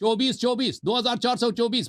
2424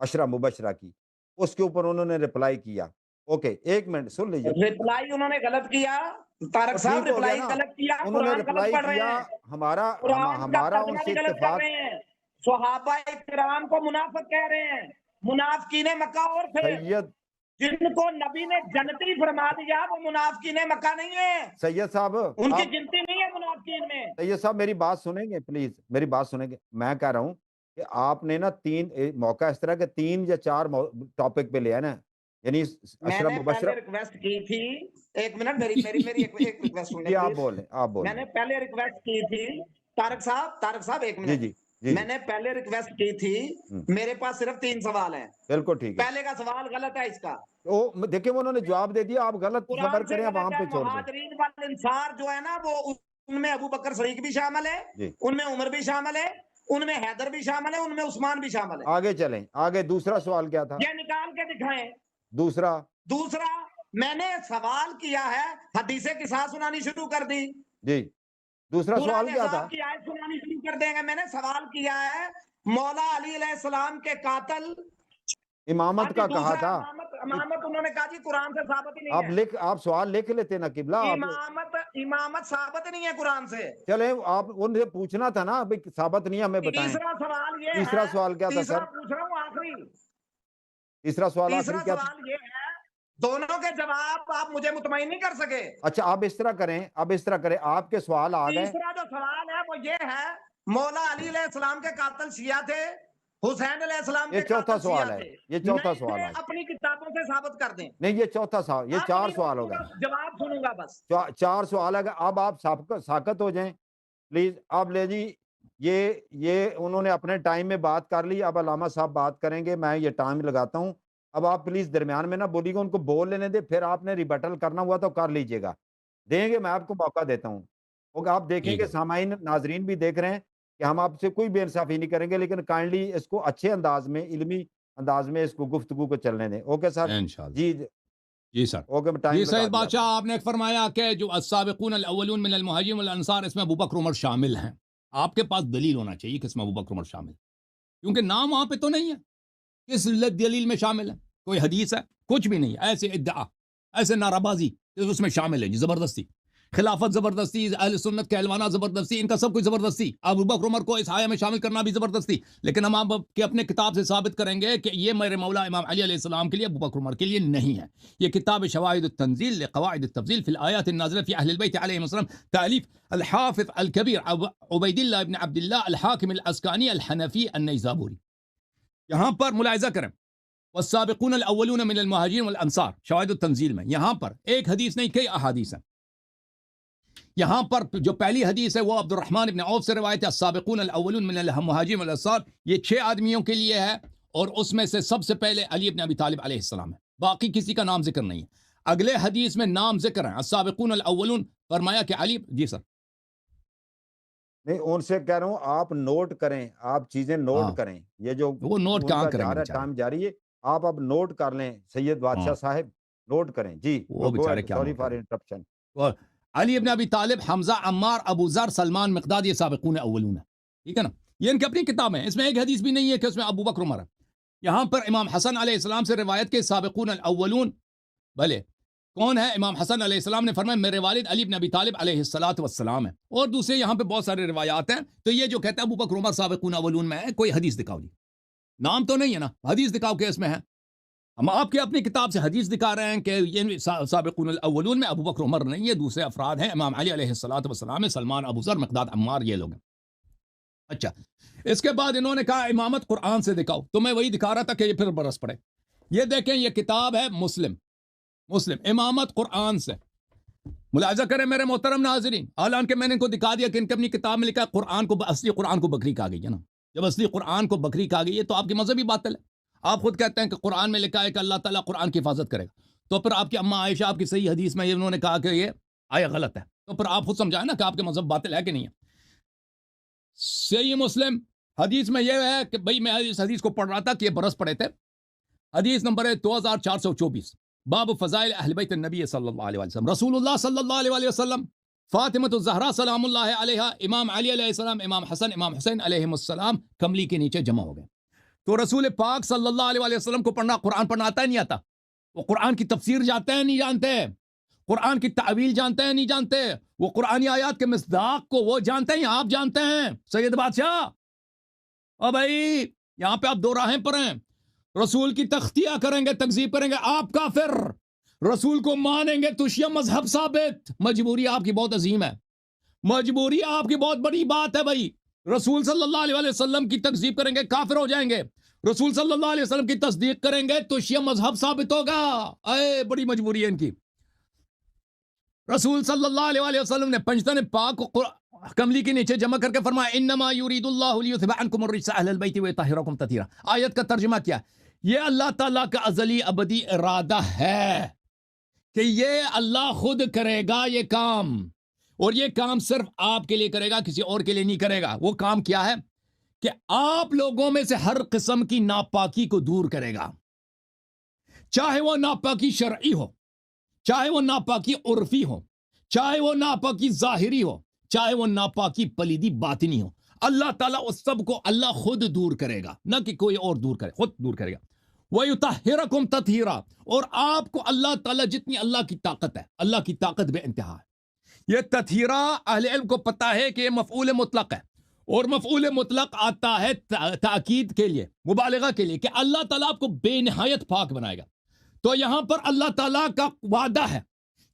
عشرہ مبشرہ کی، اس کے اوپر انہوں نے رپلائی کیا. اوکے 1 منٹ سن لیجیے. رپلائی انہوں نے غلط کیا، طارق تو صاحب ٹھیک ہو گیا رپلائی نا، غلط کیا، انہوں نے قرآن غلط رپلائی پڑھ رہے کیا، ہیں، ہمارا قرآن ان کا سے ترجمہ بھی غلط کر اتفاق. رہے ہیں، صحابہ کرام کو منافق کہہ رہے ہیں، منافقین مکہ اور تھے، سید جن کو نبی نے جنتی فرما دیا وہ منافقین مکہ نہیں ہے، سید صاحب ان کی آپ گنتی نہیں ہے منافقین میں. سید صاحب میری بات سنیں گے پلیز، میری بات سنیں گے. میں کہہ رہا ہوں کہ آپ نے نا 3 موقع اس طرح کے 3 یا 4 ٹاپک پہ لیا نا، یعنی میں عشرہ نے مبشرہ. پہلے ریکویسٹ کی تھی، 1 منٹ میری ایک ریکویسٹ سنیں جی آپ پلیز. بولیں، آپ میں نے بولیں. پہلے ریکویسٹ کی تھی، طارق صاحب 1 جی منٹ، جی جی میں جی نے پہلے ریکویسٹ کی تھی، ہم، میرے پاس صرف 3 سوال ہیں. بالکل ٹھیک ہے. پہلے کا سوال غلط ہے اس کا، وہ دیکھیں انہوں نے جواب دے دیا، آپ غلط صبر قرآن سے کریں، اب غلط وہاں ہے. پہ چھوڑ دیں. مہاجرین والانصار جو ہے نا وہ ان میں ابو بکر صدیق بھی شامل ہے، جی ان میں عمر بھی شامل ہے، ان میں حیدر بھی شامل ہے، ان میں عثمان بھی شامل ہے. آگے چلیں، آگے دوسرا سوال کیا تھا؟ یہ نکال کے دکھائیں. دوسرا دوسرا میں نے سوال کیا ہے، حدیث قصاص سنانی شروع کر دی، جی دوسرا سورہ سوال کیا تھا؟ احزاب کی آیت سنانی شروع کر دیں گے. میں نے سوال کیا ہے مولا علی علیہ السلام کے قاتل. امامت اب کا کہا دوسرا تھا. امامت انہوں نے کہا جی قرآن سے ثابت ہی نہیں ہے. آپ سوال لکھ لیتے نا قبلہ. آپ امامت ثابت نہیں ہے قرآن سے. چلیں آپ ان سے پوچھنا تھا نا، ابھی ثابت نہیں ہمیں بتائیں. تیسرا سوال یہ تیسرا ہے، سوال کیا تھا تیسرا سر؟ پوچھ رہا ہوں آخری، تیسرا سوال آخری تیسرا کیا تھا؟ سوال یہ ہے، دونوں کے جواب آپ مجھے مطمئن نہیں کر سکے. اچھا آپ اس طرح کریں، آپ کے سوال آ گئے. تیسرا جو سوال ہے وہ یہ ہے، مولا علی علیہ السلام کے قاتل شیعہ تھے، حسین علیہ السلام یہ کے چوتھا قاتل سوال شیعہ ہے، تھے، یہ چوتھا نہیں سوال تھے ہے. اپنی کتابوں سے ثابت کر دیں. نہیں یہ چوتھا سوال، یہ اب 4 نہیں سوال ہو پورا گئے. جواب سنوں گا بس. 4 سوال ہے. اب آپ ساکت ہو جائیں پلیز. اب لے جی یہ انہوں نے اپنے ٹائم میں بات کر لی، اب علامہ صاحب بات کریں گے، میں یہ ٹائم لگاتا ہوں. اب آپ پلیز درمیان میں نہ بولیے گا، ان کو بول لینے دے، پھر آپ نے ریبٹل کرنا ہوا تو کر لیجئے گا. دیں گے، میں آپ کو موقع دیتا ہوں. آپ دیکھیں ٹھیک کہ ہے سامعین ناظرین بھی دیکھ رہے ہیں کہ ہم آپ سے کوئی بے انصافی نہیں کریں گے، لیکن کائنڈلی اس کو اچھے انداز میں، علمی انداز میں اس کو گفتگو کو چلنے دیں. Okay sir? انشاءاللہ. جی جی سر. اوکے جی ٹائم لگا سید دیا. بادشاہ آپ نے فرمایا کہ جو السابقون الاولون من المہاجرین والانصار، اس میں ابوبکر عمر شامل ہیں. آپ کے پاس دلیل ہونا چاہیے کہ اس میں ابوبکر عمر شامل ہے، کیونکہ نام وہاں پہ تو نہیں ہے. کس دلیل میں شامل ہے؟ کوئی حدیث ہے؟ کچھ بھی نہیں ہے. ایسے ادعا، ایسے نعرہ بازی اس میں شامل ہے جی. زبردستی خلافت، زبردستی اہل سنت کہلوانا، زبردستی ان کا سب کچھ زبردستی. ابوبکر عمر کو اس آیہ میں شامل کرنا بھی زبردستی. لیکن ہم آپ کے اپنے کتاب سے ثابت کریں گے کہ یہ میرے مولا امام علی علیہ السلام کے لیے، ابوبکر عمر کے لیے نہیں ہے. یہ کتاب شواہد التنزیل لقواعد التفضیل فی الآیات النازلہ فی اہل البیت علیہم السلام، تالیف الحافظ الکبیر عبید اللہ ابن عبد اللہ الحاکم العسقلانی الحنفی النیسابوری. یہاں پر ملاحظہ کریں، والسابقون الاولون من المہاجرین والانصار، شواہد التنزیل میں یہاں پر ایک حدیث نہیں، کئی احادیث ہیں. یہاں پر جو پہلی حدیث ہے وہ عبد الرحمن ابن عوف سے روایت ہے، السابقون الاولون من المہاجرین والانصار، یہ 6 آدمیوں کے لیے ہے، اور اس میں سے سب سے پہلے علی ابن ابی طالب علیہ السلام ہے. باقی کسی کا نام ذکر نہیں ہے. اگلے حدیث میں نام ذکر ہے، السابقون الاولون، فرمایا کہ علی. جی سر. نہیں ان سے کہہ رہا ہوں آپ نوٹ کریں، آپ چیزیں نوٹ کریں. یہ جو وہ نوٹ ان کہاں کا کریں جا گے رہا ہے، بیچارے، ٹائم جاری ہے، آپ اب نوٹ کر لیں. سید بادشاہ صاحب نوٹ کریں. جی وہ بیچارے کیا سوری نوٹ فار کریں. انٹرپشن. اور علی ابن ابی طالب، حمزہ، عمار، ابو ذر، سلمان، مقداد، یہ سابقون اولون ہے. ٹھیک ہے نا؟ یہ ان کی اپنی کتاب ہے. اس میں ایک حدیث بھی نہیں ہے کہ اس میں ابو بکر عمر ہے. یہاں پر امام حسن علیہ السلام سے روایت کے سابقون الاولون، بھلے کون ہے؟ امام حسن علیہ السلام نے فرمایا میرے والد علی ابن ابی طالب علیہ السلام ہے. اور دوسرے یہاں پہ بہت سارے روایات ہیں. تو یہ جو کہتا ہے ابو بکر عمر سابقون اولون میں ہے، کوئی حدیث دکھاؤ جی. نام تو نہیں ہے نا، حدیث دکھاؤ کہ اس میں ہے. ہم آپ کے اپنی کتاب سے حدیث دکھا رہے ہیں کہ یہ سابقون الاولون میں ابو بکر عمر نہیں، یہ دوسرے افراد ہیں. امام علی علیہ السلام ہے، سلمان، ابو ذر، مقداد، عمار، یہ لوگ ہیں. اچھا، اس کے بعد انہوں نے کہا امامت قرآن سے دکھاؤ. تو میں وہی دکھا رہا تھا کہ یہ پھر برس پڑے. یہ دیکھیں، یہ کتاب ہے مسلم، امامت قرآن سے. ملاحظہ کریں میرے محترم ناظرین، حالانکہ میں نے ان کو دکھا دیا کہ ان کی اپنی کتاب میں لکھا ہے قرآن کو، اصلی قرآن کو بکری کہا گئی ہے نا. جب اصلی قرآن کو بکری کہا گئی ہے تو آپ کی مذہبی باطل ہے. آپ خود کہتے ہیں کہ قرآن میں لکھا ہے کہ اللہ تعالیٰ قرآن کی حفاظت کرے گا. تو پھر آپ کی اماں عائشہ، آپ کی صحیح حدیث میں انہوں نے کہا کہ یہ آیا غلط ہے. تو پھر آپ خود سمجھائیں نا کہ آپ کے مذہب باطل ہے کہ نہیں ہے. صحیح مسلم حدیث میں یہ ہے کہ بھئی میں اس حدیث کو پڑھ رہا تھا کہ یہ برس پڑے تھے. حدیث نمبر ہے 2424، باب فضائل اہل بیت النبی صلی اللہ علیہ وسلم، رسول اللہ صلی اللہ علیہ وسلم، فاطمۃ الزہرا سلام اللہ علیہا، امام علی علیہ السلام، امام حسن، امام حسین علیہ السلام کملی کے نیچے جمع ہو گئے. تو رسول پاک صلی اللہ علیہ وسلم کو قرآن پڑھنا آتا ہے نہیں آتا؟ وہ قرآن کی تفسیر جانتے ہیں نہیں جانتے؟ قرآن کی تعویل جانتے ہیں نہیں جانتے؟ وہ قرآنی آیات کے مصداق کو وہ جانتے ہیں یا آپ جانتے ہیں؟ سید بادشاہ او بھائی یہاں پہ آپ دو راہیں پر ہیں. رسول کی تختیہ کریں گے، تکذیب کریں گے، آپ کافر. رسول کو مانیں گے تو شیعہ مذہب ثابت. مجبوری آپ کی بہت عظیم ہے، مجبوری آپ کی بہت بڑی بات ہے بھائی. رسول صلی اللہ علیہ وسلم کی تکذیب کریں گے کافر ہو جائیں گے، رسول صلی اللہ علیہ وسلم کی تصدیق کریں گے تو شیعہ مذہب ثابت ہوگا. اے بڑی مجبوری ہے ان کی. رسول صلی اللہ علیہ وسلم نے پنجتن پاک کو کملی کے نیچے جمع کر کے فرمایا انما یرید اللہ لیذھب عنکم الرجس اہل البیت ویطہرکم تطہیرا. آیت کا ترجمہ کیا؟ یہ اللہ تعالیٰ کا ازلی ابدی ارادہ ہے کہ یہ اللہ خود کرے گا یہ کام، اور یہ کام صرف آپ کے لیے کرے گا، کسی اور کے لیے نہیں کرے گا. وہ کام کیا ہے؟ کہ آپ لوگوں میں سے ہر قسم کی ناپاکی کو دور کرے گا، چاہے وہ ناپاکی شرعی ہو، چاہے وہ ناپاکی عرفی ہو، چاہے وہ ناپاکی ظاہری ہو، چاہے وہ ناپاکی پلیدی باطنی ہو. اللہ تعالیٰ اس سب کو اللہ خود دور کرے گا، نہ کہ کوئی اور دور کرے، خود دور کرے گا. وَيُطَهِّرَكُمْ تَطْهِيرًا. اور آپ کو اللہ تعالیٰ جتنی اللہ کی طاقت ہے، اللہ کی طاقت بے انتہا ہے. یہ تطہیرہ اہل علم کو پتا ہے کہ یہ مفعول مطلق ہے، اور مفعول مطلق آتا ہے تاکید کے لیے، مبالغہ کے لیے، کہ اللہ تعالیٰ آپ کو بے نہایت پاک بنائے گا. تو یہاں پر اللہ تعالیٰ کا وعدہ ہے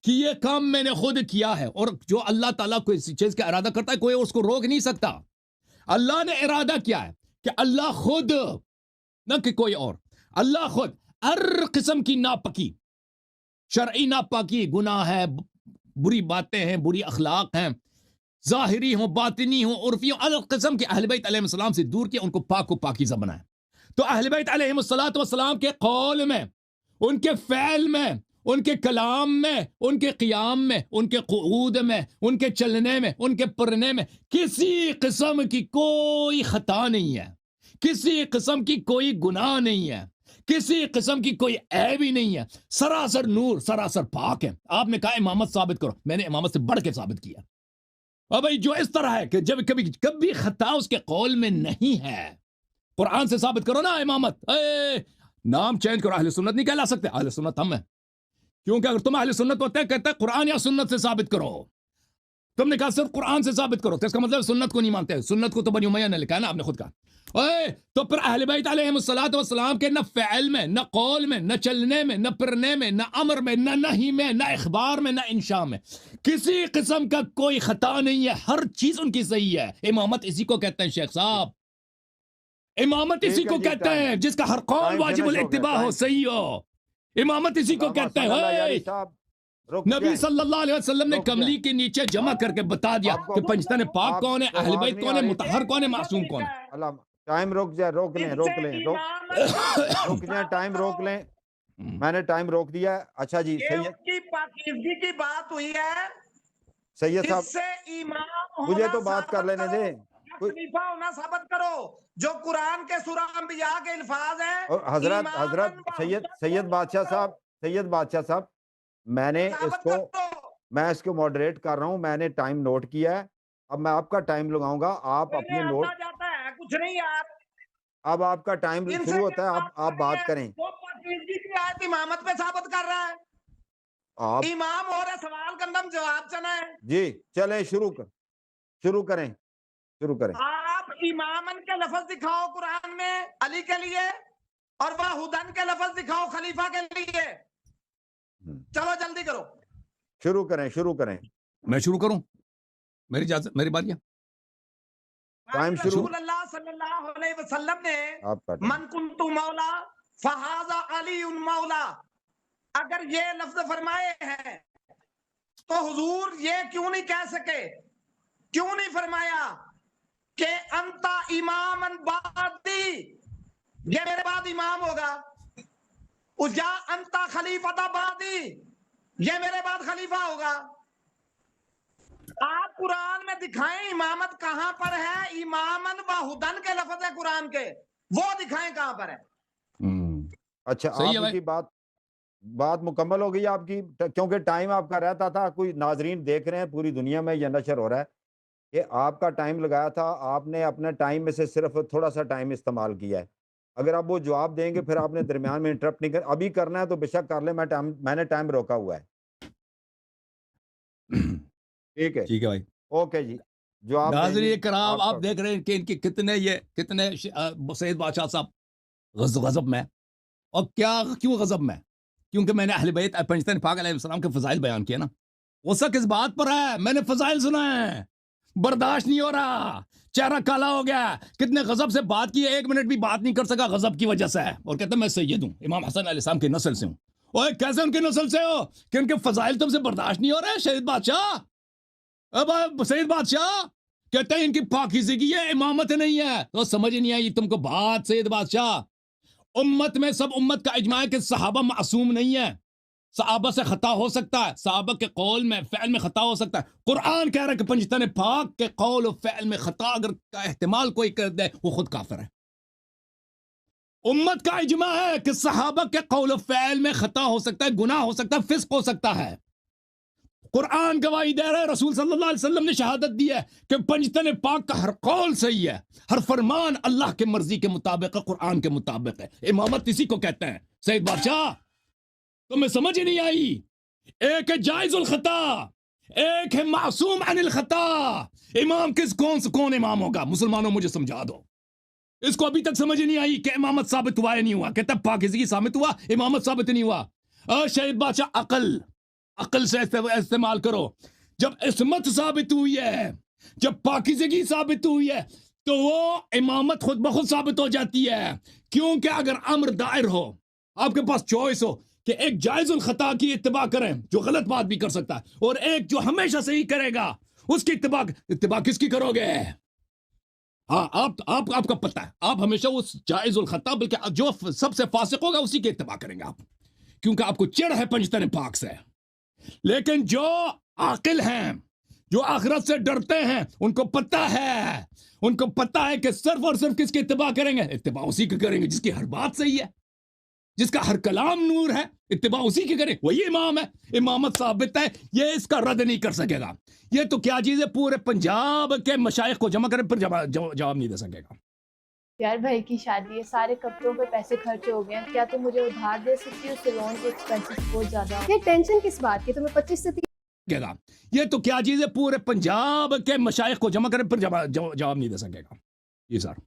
کہ یہ کام میں نے خود کیا ہے، اور جو اللہ تعالیٰ کو اس چیز کا ارادہ کرتا ہے کوئی اس کو روک نہیں سکتا. اللہ نے ارادہ کیا ہے کہ اللہ خود، نہ کہ کوئی اور، اللہ خود ہر قسم کی ناپاکی، شرعی ناپاکی، گناہ ہے، بری باتیں ہیں، بری اخلاق ہیں، ظاہری ہوں، باطنی ہوں، عرفی ہوں، ہر قسم کے اہل بیت علیہ السلام سے دور کیا، ان کو پاک و پاکیزہ بنائے. تو اہل بیت علیہ السلام کے قول میں، ان کے فعل میں، ان کے کلام میں، ان کے قیام میں، ان کے قعود میں، ان کے چلنے میں، ان کے پرنے میں کسی قسم کی کوئی خطا نہیں ہے، کسی قسم کی کوئی گناہ نہیں ہے، کسی قسم کی کوئی عیب ہی نہیں ہے. سراسر نور، سراسر پاک ہے. آپ نے کہا امامت ثابت کرو، میں نے امامت سے بڑھ کے ثابت کیا. اور بھائی جو اس طرح ہے کہ جب کبھی خطا اس کے قول میں نہیں ہے، قرآن سے ثابت کرو نا امامت. نام چینج کرو، اہل سنت نہیں کہلا سکتے، اہل سنت ہم ہیں. کیونکہ اگر تم اہل سنت ہوتے ہیں، کہتے ہیں قرآن یا سنت سے ثابت کرو. تم نے کہا صرف قرآن سے ثابت کرو، تو اس کا مطلب سنت کو نہیں مانتے. سنت کو تو بنی امیہ نے لکھا ہے نا، آپ نے خود کہا. تو پھر اہل بیت علیہ السلام کے نہ فعل میں، نہ قول میں، نہ چلنے میں، نہ پرنے میں، نہ امر میں، نہ نہی میں، نہ اخبار میں، نہ انشاء میں کسی قسم کا کوئی خطا نہیں ہے. ہر چیز ان کی صحیح ہے. امامت اسی کو کہتے ہیں شیخ صاحب، امامت اسی کو کہتے ہیں جس کا ہر قول واجب الاتباع ہو، صحیح ہو. امامت اسی کو کہتے ہیں. نبی صلی اللہ علیہ وسلم نے کملی کے نیچے جمع کر کے بتا دیا کہ پنجتن پاک کون ہے، اہل بیت کون ہے، مطہر کون ہے، معصوم کون ہے. ٹائم روک جائے، روک جائیں، ٹائم روک لیں. میں نے ٹائم روک دیا ہے. اچھا جی، سید کی پاکیزگی کی بات ہوئی ہے. سید صاحب سے امام مجھے تو بات کر لینے دیں. خلیفہ ہونا ثابت کرو جو قرآن کے سورہ انبیاء کے الفاظ ہیں. حضرت سید بادشاہ صاحب میں نے اس کو ماڈریٹ کر رہا ہوں. میں نے ٹائم نوٹ کیا ہے. اب میں آپ کا ٹائم لگاؤں گا. آپ اپنے نوٹ، جاتا ہے کچھ نہیں یار. اب آپ کا ٹائم شروع ہوتا ہے. آپ بات کریں. وہ پاکیزگی کی آیت امامت پہ ثابت کر رہا ہے. آپ امام ہو رہے، سوال کا اندم جواب چنا ہے. جی چلیں، شروع کریں. آپ امامن کے لفظ دکھاؤ قرآن میں علی کے لیے، اور وحدن کے لفظ دکھاؤ خلیفہ کے لیے. چلو جلدی کرو، شروع کریں. میں شروع کروں؟ میری اجازت، میری باری ہے. ٹائم شروع. رسول اللہ صلی اللہ علیہ وسلم نے آپ کا من کنت مولا فہذا علی مولا اگر یہ لفظ فرمائے ہیں تو حضور یہ کیوں نہیں کہہ سکے، کیوں نہیں فرمایا کہ انتا امامن بعدی، یہ میرے بعد امام ہوگا، یا انتا خلیفہ بعدی، یہ میرے بعد خلیفہ ہوگا. آپ قرآن میں دکھائیں امامت کہاں پر ہے. امامن و ہدن کے لفظ ہے قرآن کے، وہ دکھائیں کہاں پر ہے. اچھا، آپ کی بات مکمل ہو گئی آپ کی، کیونکہ ٹائم آپ کا رہتا تھا. کوئی ناظرین دیکھ رہے ہیں پوری دنیا میں، یہ نشر ہو رہا ہے کہ آپ کا ٹائم لگایا تھا، آپ نے اپنے ٹائم میں سے صرف تھوڑا سا ٹائم استعمال کیا ہے. اگر آپ وہ جواب دیں گے پھر آپ نے درمیان میں انٹرپٹ نہیں کر، ابھی کرنا ہے تو بے شک کر لیں، میں نے ٹائم روکا ہوا ہے، ٹھیک ہے، ٹھیک ہے بھائی. اوکے جی، جواب دیں ناظرین جی کرام آپ آپ دیکھ رہے ہیں کہ ان کی کتنے سید بادشاہ صاحب غضب میں. اور کیوں غضب میں؟ کیونکہ میں نے اہل بیت پنجتن پاک علیہ السلام کے فضائل بیان کیے نا. غصہ کس بات پر ہے؟ میں نے فضائل سنا ہے، برداشت نہیں ہو رہا، چہرہ کالا ہو گیا. کتنے غضب سے بات کی، 1 منٹ بھی بات نہیں کر سکا غضب کی وجہ سے. اور کہتا میں سید ہوں، امام حسن علیہ السلام کی نسل سے ہوں. اوے کیسے ان کی نسل سے ہو کہ ان کے فضائل تم سے برداشت نہیں ہو رہے؟ سید بادشاہ، اب سید بادشاہ کہتے ہیں ان کی پاکیزگی ہے، امامت نہیں ہے. تو سمجھ نہیں آئی تم کو بات سید بادشاہ. امت میں سب امت کا اجماع ہے کہ صحابہ معصوم نہیں ہے. صحابہ سے خطا ہو سکتا ہے، صحابہ کے قول میں فعل میں خطا ہو سکتا ہے. قرآن کہہ رہا ہے کہ پنجتن پاک کے قول و فعل میں خطا اگر کا احتمال کوئی کر دے وہ خود کافر ہے. امت کا اجماع ہے کہ صحابہ کے قول و فعل میں خطا ہو سکتا ہے، گناہ ہو سکتا ہے، فسق ہو سکتا ہے. قرآن گواہی دے رہا ہے، رسول صلی اللہ علیہ وسلم نے شہادت دی ہے کہ پنجتن پاک کا ہر قول صحیح ہے، ہر فرمان اللہ کے مرضی کے مطابق ہے، قرآن کے مطابق ہے. امامت اسی کو کہتے ہیں. سید بادشاہ تمہیں سمجھ ہی نہیں آئی. ایک ہے جائز الخطا، ایک ہے معصوم عن الخطا. امام کون امام ہوگا؟ مسلمانوں مجھے سمجھا دو. اس کو ابھی تک سمجھ نہیں آئی کہ امامت ثابت ہوا ہے نہیں ہوا. کہتا پاکیزگی ثابت ہوا، امامت ثابت نہیں ہوا. شہید بادشاہ عقل سے استعمال کرو. جب عصمت ثابت ہوئی ہے، جب پاکیزگی ثابت ہوئی ہے تو وہ امامت خود بخود ثابت ہو جاتی ہے. کیونکہ اگر امر دائر ہو، آپ کے پاس چوائس ہو کہ ایک جائز الخطا کی اتباع کریں جو غلط بات بھی کر سکتا ہے، اور ایک جو ہمیشہ صحیح کرے گا، اس کی اتباع کس کی کرو گے؟ ہاں آپ کا پتہ ہے، آپ ہمیشہ اس جائز الخطا بلکہ جو سب سے فاسق ہوگا اسی کی اتباع کریں گے آپ، کیونکہ آپ کو چڑ ہے پنجتن پاک سے. لیکن جو عاقل ہیں، جو آخرت سے ڈرتے ہیں، ان کو پتہ ہے کہ صرف اور صرف کس کی اتباع کریں گے؟ اتباع اسی کی کریں گے جس کی ہر بات صحیح ہے، جس کا ہر کلام نور ہے. اتباع اسی کی کریں، وہی امام ہے. امامت ثابت ہے، یہ اس کا رد نہیں کر سکے گا. یہ تو کیا چیز ہے، پورے پنجاب کے مشائخ کو جمع کریں پھر جواب نہیں دے سکے گا. یار بھائی کی شادی ہے، سارے کپڑوں پہ پیسے خرچ ہو گئے ہیں، کیا تم مجھے ادھار دے سکتی ہو؟ سیلون کے ایکسپینسز بہت زیادہ. یہ ٹینشن کس بات کی؟ تمہیں 25 سے 30 گا. یہ تو کیا چیز ہے، پورے پنجاب کے مشائخ کو جمع کریں پھر جواب نہیں دے سکے گا. جی سر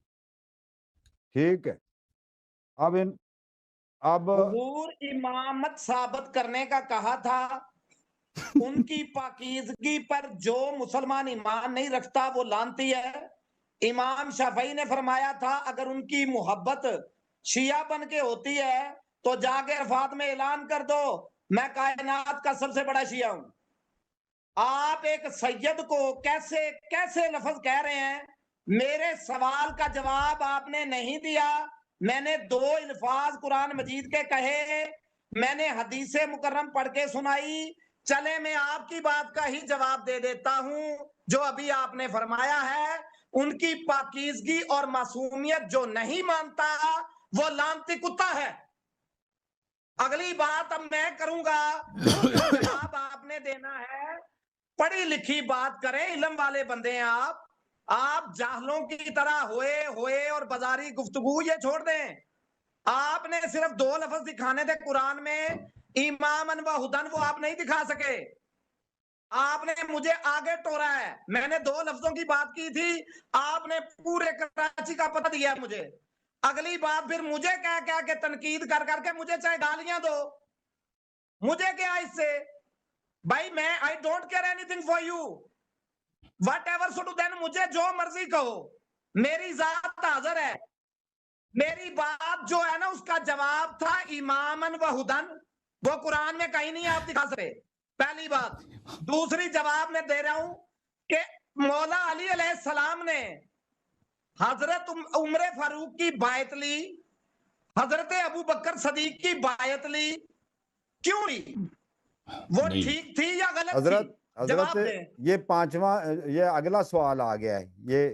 ٹھیک ہے. اب حضور امامت ثابت کرنے کا کہا تھا. ان کی پاکیزگی پر جو مسلمان ایمان نہیں رکھتا وہ لعنتی ہے. امام شافعی نے فرمایا تھا اگر ان کی محبت شیعہ بن کے ہوتی ہے تو جا کے عرفات میں اعلان کر دو میں کائنات کا سب سے بڑا شیعہ ہوں. آپ ایک سید کو کیسے لفظ کہہ رہے ہیں؟ میرے سوال کا جواب آپ نے نہیں دیا. میں نے 2 الفاظ قرآن مجید کے کہے، میں نے حدیث مکرم پڑھ کے سنائی. چلے میں آپ کی بات کا ہی جواب دے دیتا ہوں. جو ابھی آپ نے فرمایا ہے ان کی پاکیزگی اور معصومیت جو نہیں مانتا وہ لعنتی کتا ہے. اگلی بات اب میں کروں گا، جواب آپ نے دینا ہے. پڑھی لکھی بات کریں، علم والے بندے ہیں آپ جاہلوں کی طرح ہوئے اور بازاری گفتگو یہ چھوڑ دیں. آپ نے صرف 2 لفظ دکھانے تھے قرآن میں، امامن و ہدن، وہ آپ نہیں دکھا سکے. آپ نے مجھے آگے ٹورا ہے. میں نے 2 لفظوں کی بات کی تھی، آپ نے پورے کراچی کا پتہ دیا مجھے. اگلی بات پھر مجھے کہہ کے تنقید کر کے مجھے چاہے گالیاں دو، مجھے کیا اس سے بھائی؟ میں I don't care anything for you whatever so do then، مجھے جو مرضی کہو، میری ذات حاضر ہے. میری بات جو ہے نا اس کا جواب تھا امامن و ہدن، وہ قرآن میں کہیں نہیں آپ دکھا سکتے. پہلی بات. دوسری جواب میں دے رہا ہوں کہ مولا علی علیہ السلام نے حضرت عمر فاروق کی بائعت لی، حضرت ابو بکر صدیق کی بائعت لی، کیوں لی؟ وہ ٹھیک تھی یا غلط تھی؟ حضرت جواب دیں. یہ 5واں، یہ اگلا سوال آ گیا ہے. یہ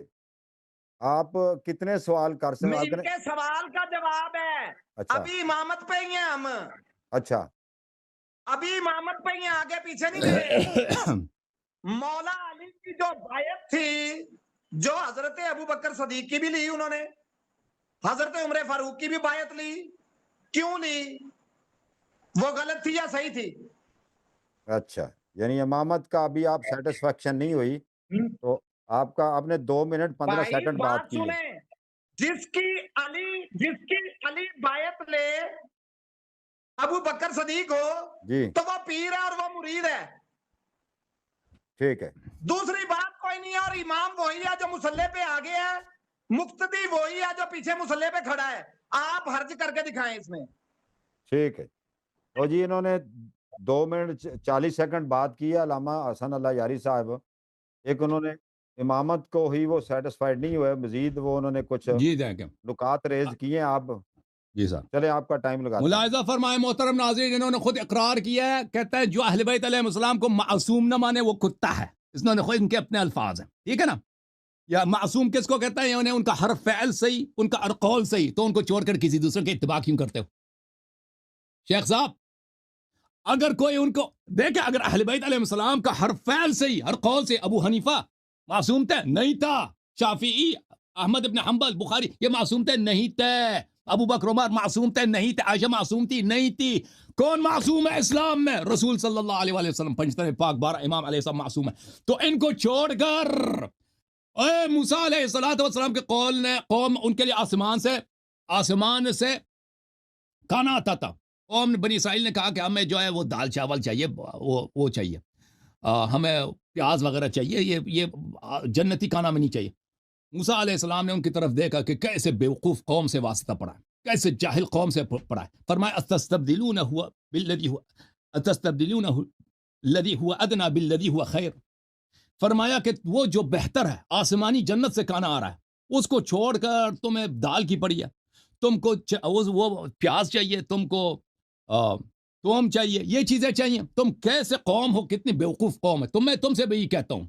آپ کتنے سوال کر سکتے ہیں؟ ان کے سوال کا جواب ہے. اچھا ابھی امامت پہ ہی ہیں ہم، اچھا ابھی امامت پہ ہی ہیں، آگے پیچھے نہیں گئے. مولا علی کی جو بائعت تھی، جو حضرت ابو بکر صدیق کی بھی لی انہوں نے، حضرت عمر فاروق کی بھی بایت لی، کیوں لی؟ وہ غلط تھی یا صحیح تھی؟ اچھا، یعنی امامت کا ابھی آپ سیٹسفیکشن نہیں ہوئی تو آپ نے 2 منٹ 15 بھائی سیکنڈ بات بات کی ہے۔ سنیں، جس کی علی بایت لے ابو بکر صدیق ہو جی تو وہ پیر ہے اور وہ مرید ہے۔ ٹھیک ہے، دوسری بات کوئی نہیں ہے، اور امام وہی ہے جو مسلح پہ آگے ہے، مقتدی وہی ہے جو پیچھے مسلح پہ کھڑا ہے۔ آپ حرج کر کے دکھائیں اس میں۔ ٹھیک ہے۔ تو جی انہوں نے 2 منٹ 40 سیکنڈ بات کی ہے علامہ حسن اللہ یاری صاحب، ایک انہوں نے امامت کو ہی وہ سیٹسفائیڈ نہیں ہوئے، مزید وہ انہوں نے کچھ جی دیکھیں نکات ریز کیے ہیں۔ آپ جی صاحب چلے آپ کا ٹائم لگاتے ہیں۔ ملاحظہ فرمائے محترم ناظرین، انہوں نے خود اقرار کیا ہے، کہتا ہے جو اہل بیت علیہ السلام کو معصوم نہ مانے وہ کتا ہے۔ اس نے خود ان کے اپنے الفاظ ہیں، ٹھیک ہے نا؟ یا معصوم کس کو کہتا ہے؟ انہیں ان کا حرف فعل صحیح، ان کا قول صحیح، تو ان کو چھوڑ کر کسی دوسرے کے اتباع کیوں کرتے ہو؟ شیخ صاحب اگر کوئی ان کو دیکھے، اگر اہل بیت علیہ السلام کا حرف فعل صحیح، ہر قول سے، ابو حنیفہ معصوم تھے؟ نہیں تھا۔ شافعی، احمد ابن حنبل، بخاری، یہ معصوم تھے؟ نہیں تھے۔ ابو بکر عمر معصوم تھے؟ نہیں تھے۔ عائشہ معصوم تھی؟ نہیں تھی۔ کون معصوم ہے اسلام میں؟ رسول صلی اللہ علیہ وآلہ وسلم، پنجتن پاک 12 امام علیہ السلام معصوم ہے۔ تو ان کو چھوڑ کر اے موسیٰ علیہ السلام کے قول نے، قوم ان کے لیے آسمان سے کھانا آتا تھا۔ قوم بنی اسرائیل نے کہا کہ ہمیں جو ہے وہ دال چاول چاہیے، وہ چاہیے، ہمیں پیاز وغیرہ چاہیے، یہ جنتی کھانا میں نہیں چاہیے۔ موسیٰ علیہ السلام نے ان کی طرف دیکھا کہ کیسے بیوقوف قوم سے واسطہ پڑا ہے، کیسے جاہل قوم سے پڑا ہے۔ فرمایا اتستبدلونہ الذی هو ادنی بالذی هو خیر۔ فرمایا کہ وہ جو بہتر ہے، آسمانی جنت سے کھانا آ رہا ہے، اس کو چھوڑ کر تمہیں دال کی پڑی ہے، تم کو وہ پیاز چاہیے، تم کو توم چاہیے، یہ چیزیں چاہیے۔ تم کیسے قوم ہو، کتنی بیوقوف قوم ہے۔ میں تم سے بھی یہ کہتا ہوں،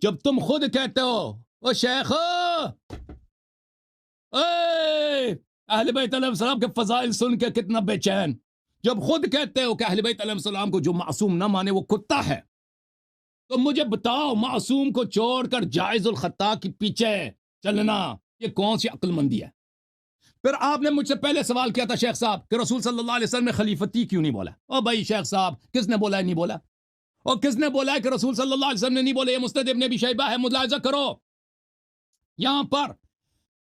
جب تم خود کہتے ہو او شیخ اہل بیت علیہ السلام کے فضائل سن کے کتنا بے چین، جب خود کہتے ہو کہ اہل بیت علیہ السلام کو جو معصوم نہ مانے وہ کتا ہے، تو مجھے بتاؤ معصوم کو چھوڑ کر جائز الخطا کے پیچھے چلنا یہ کون سی عقل مندی ہے؟ پھر آپ نے مجھ سے پہلے سوال کیا تھا شیخ صاحب کہ رسول صلی اللہ علیہ وسلم نے خلیفتی کیوں نہیں بولا؟ او بھائی شیخ صاحب، کس نے بولا ہے نہیں بولا؟ اور کس نے بولا ہے کہ رسول صلی اللہ علیہ وسلم نے نہیں بولا؟ یہ مسند ابن ابی شیبہ ہے، ملاحظہ کرو یہاں پر،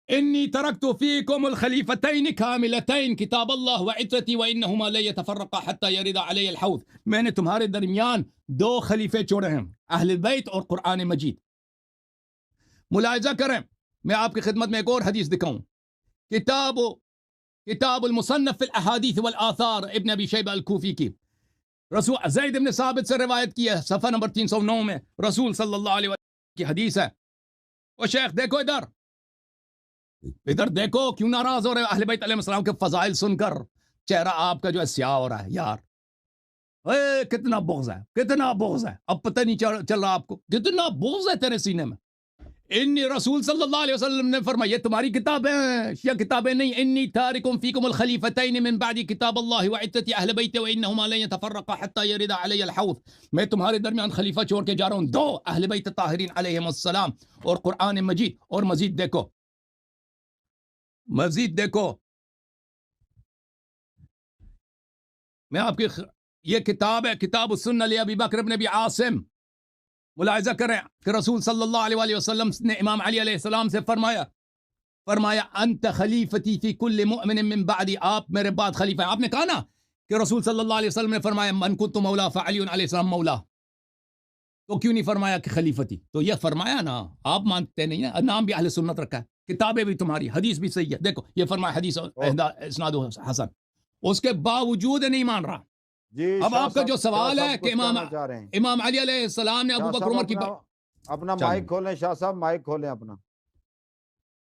انی ترکت فیکم الخلیفتین کاملتین کتاب اللہ وعترتی وانہما لن یتفرقا حتی یرد علی الحوض۔ میں نے تمہارے درمیان 2 خلیفے چھوڑے ہیں، اہل بیت اور قرآن مجید۔ ملاحظہ کریں، میں آپ کی خدمت میں ایک اور حدیث دکھاؤں، کتاب المصنف فی الاحادیث والآثار ابن ابی شیبہ الکوفی کی، رسول زید بن ثابت سے روایت کی ہے، صفحہ نمبر 309 میں رسول صلی اللہ علیہ وسلم کی حدیث ہے۔ او شیخ دیکھو ادھر دیکھو، کیوں ناراض ہو رہے اہل بیت علیہ السلام کے فضائل سن کر؟ چہرہ آپ کا جو ہے سیاہ ہو رہا ہے یار، کتنا بغض ہے، کتنا بغض ہے، اب پتہ نہیں چل رہا آپ کو کتنا بغض ہے تیرے سینے میں۔ انی رسول صلی اللہ علیہ وسلم نے فرمایا، یہ تمہاری کتابیں یا کتابیں نہیں، انی تارکم فیکم الخلیفتین من بعد کتاب اللہ وعترتی اہل بیت وانہما لن یتفرقا حتی یرد علی الحوض۔ میں تمہارے درمیان خلیفہ چھوڑ کے جا رہا ہوں، 2 اہل بیت طاہرین علیہم السلام اور قرآن مجید۔ اور مزید دیکھو، میں آپ کی یہ کتاب ہے، کتاب السنہ لابی بکر بن ابی عاصم۔ ملاحظہ کریں کہ رسول صلی اللہ علیہ وآلہ وسلم نے امام علی علیہ السلام سے فرمایا انت خلیفتی فی کل مؤمن من بعدی، آپ میرے بعد خلیفہ ہیں۔ آپ نے کہا نا کہ رسول صلی اللہ علیہ وسلم نے فرمایا من کنت مولا فعلی علیہ السلام مولا، تو کیوں نہیں فرمایا کہ خلیفتی؟ تو یہ فرمایا نا، آپ مانتے نہیں ہیں، نام بھی اہل سنت رکھا ہے، کتابیں بھی تمہاری، حدیث بھی صحیح ہے۔ دیکھو یہ فرمایا حدیث اسناد حسن، اس کے باوجود نہیں مان رہا۔ جی اب آپ کا جو سوال ہے کہ امام علی علیہ السلام نے ابو بکر عمر کی اپنا مائک کھولیں، شاہ صاحب مائک کھولیں، اپنا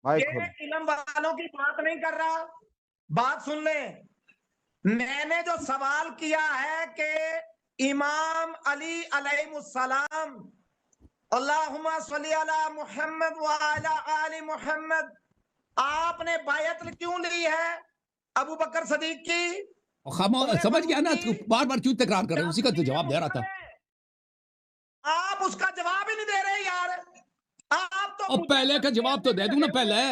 مائک کھولیں۔ علم والوں کی بات نہیں کر رہا، بات سن لیں۔ میں نے جو سوال کیا ہے کہ امام علی علیہ السلام اللہم صلی علی محمد وعلی آل محمد، آپ نے بیعت کیوں لی ہے ابو بکر صدیق کی؟ سمجھ گیا نا، بار بار کیوں تکرار کر رہے ہیں؟ اسی کا تو جواب دے رہا تھا۔ آپ اس کا جواب ہی نہیں دے رہے یار، آپ تو پہلے کا جواب تو دے دوں نا پہلے۔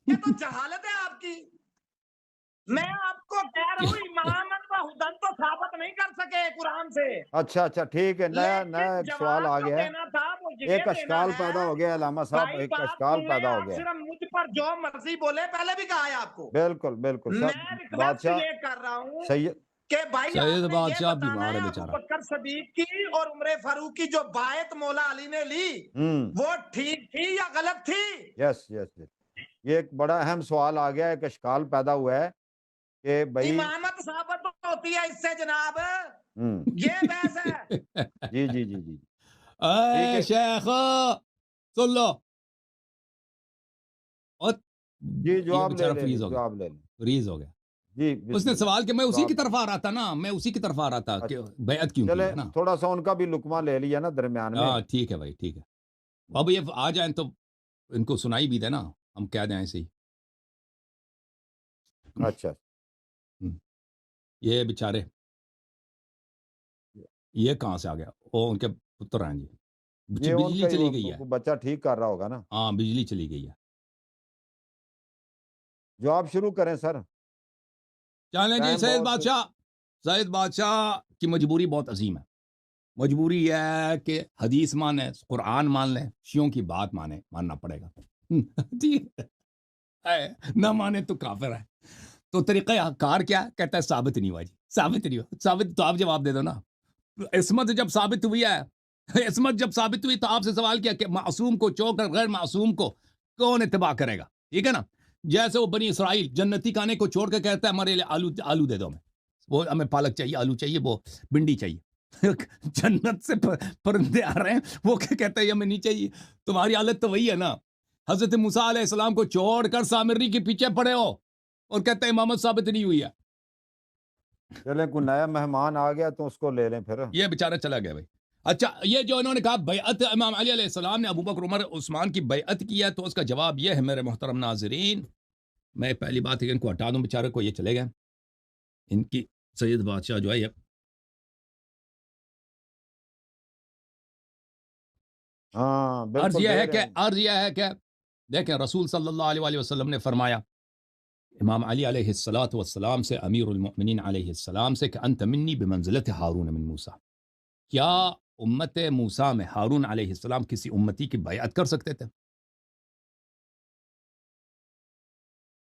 یہ تو جہالت ہے آپ کی. میں آپ کو کہہ رہا ہوں امامت و ہدن تو ثابت نہیں کر سکے قرآن سے. اچھا اچھا ٹھیک ہے, نیا لیکن ایک سوال جواب آ جو گیا ہے, دینا تھا وہ یہ ایک دینا اشکال ہے. پیدا ہو گیا علامہ صاحب, بھائی ایک بات اشکال سن لیں, پیدا ہو آپ گیا. صرف مجھ پر جو مرضی بولے, پہلے بھی کہا ہے آپ کو. بالکل بالکل میں سب ریکویسٹ بادشاہ یہ کر رہا ہوں سید. کہ بھائی سید آپ نے یہ بادشاہ بتانا بیمار ہے ہے بیچارہ. ابو بکر صدیق کی اور عمر فاروق کی جو بیعت مولا علی نے لی وہ ٹھیک تھی یا غلط تھی؟ یس یس یس, یہ ایک بڑا اہم سوال آ گیا, ایک اشکال پیدا ہوا ہے کہ بھائی. امامت ثابت ہوتی ہے اس سے جناب, ہوں یہ بحث ہے. جی جی جی جی اے ہے. شیخ سن لو, اور جی یہ جواب لے بیچارہ لیں, فریز ہو گیا, جواب لے لیں. فریز ہو گیا. جی اس بسم نے اللہ. سوال کہ میں اسی کی جواب طرف آ رہا تھا نا, میں اسی کی طرف آ رہا تھا کہ اچھا. بیعت کیوں کی چلے ہے نا. تھوڑا سا ان کا بھی لقمہ لے لیا نا درمیان میں. ہاں ٹھیک ہے بھائی, ٹھیک ہے. اب یہ آ جائیں تو ان کو سنائی بھی دے نا, ہم کہہ دیں ایسے ہی. اچھا یہ بیچارے یہ کہاں سے آ گیا, وہ ان کے پتر ہیں جی. یہ ان بجلی کا چلی گئی ہے. بچہ ٹھیک کر رہا ہوگا نا. ہاں بجلی چلی گئی ہے. جواب شروع کریں سر. چلیں جی, ٹائم سید بہت. بادشاہ, سید بادشاہ کی مجبوری بہت عظیم ہے. مجبوری یہ ہے کہ حدیث مانے, قرآن مان لیں, شیعوں کی بات ماننا پڑے گا. ٹھیک ہے, نہ مانے تو کافر ہے. تو طریقہ کار کیا ہے؟ کہتا ہے ثابت نہیں ہوا جی, ثابت نہیں ہوا. ثابت تو آپ جواب دے دو نا. عصمت جب ثابت ہوئی ہے, عصمت جب ثابت ہوئی تو آپ سے سوال کیا کہ معصوم کو چھوڑ کر غیر معصوم کو کون اتباع کرے گا. ٹھیک ہے نا. جیسے وہ بنی اسرائیل جنتی کھانے کو چھوڑ کے کہتا ہے ہمارے لیے آلو دے دو, ہمیں وہ ہمیں پالک چاہیے, آلو چاہیے, وہ بھنڈی چاہیے. جنت سے پرندے آ رہے ہیں, وہ کیا کہتا ہے ہمیں نہیں چاہیے. تمہاری حالت تو وہی ہے نا. حضرت موسیٰ علیہ السلام کو چھوڑ کر سامری کے پیچھے پڑے ہو اور کہتا ہے امامت ثابت نہیں ہوئی ہے. چلیں کوئی نیا مہمان آ گیا تو اس کو لے لیں پھر. یہ بیچارہ چلا گیا بھائی. اچھا, یہ جو انہوں نے کہا بیعت امام علی علیہ السلام نے ابو بکر عمر عثمان کی بیعت کی ہے, تو اس کا جواب یہ ہے میرے محترم ناظرین. میں پہلی بات ہے کہ ان کو ہٹا دوں بیچارے کو, یہ چلے گئے. ان کی سید بادشاہ جو ہے یہ ہاں عرض بالکل یہ ہے کہ دیکھیں رسول صلی اللہ علیہ وآلہ وسلم نے فرمایا امام علی علیہ السلام سے, امیر المؤمنین علیہ السلام سے, کہ انت منی بمنزلت ہارون من موسیٰ. کیا امت موسیٰ میں ہارون علیہ السلام کسی امتی کی بیعت کر سکتے تھے؟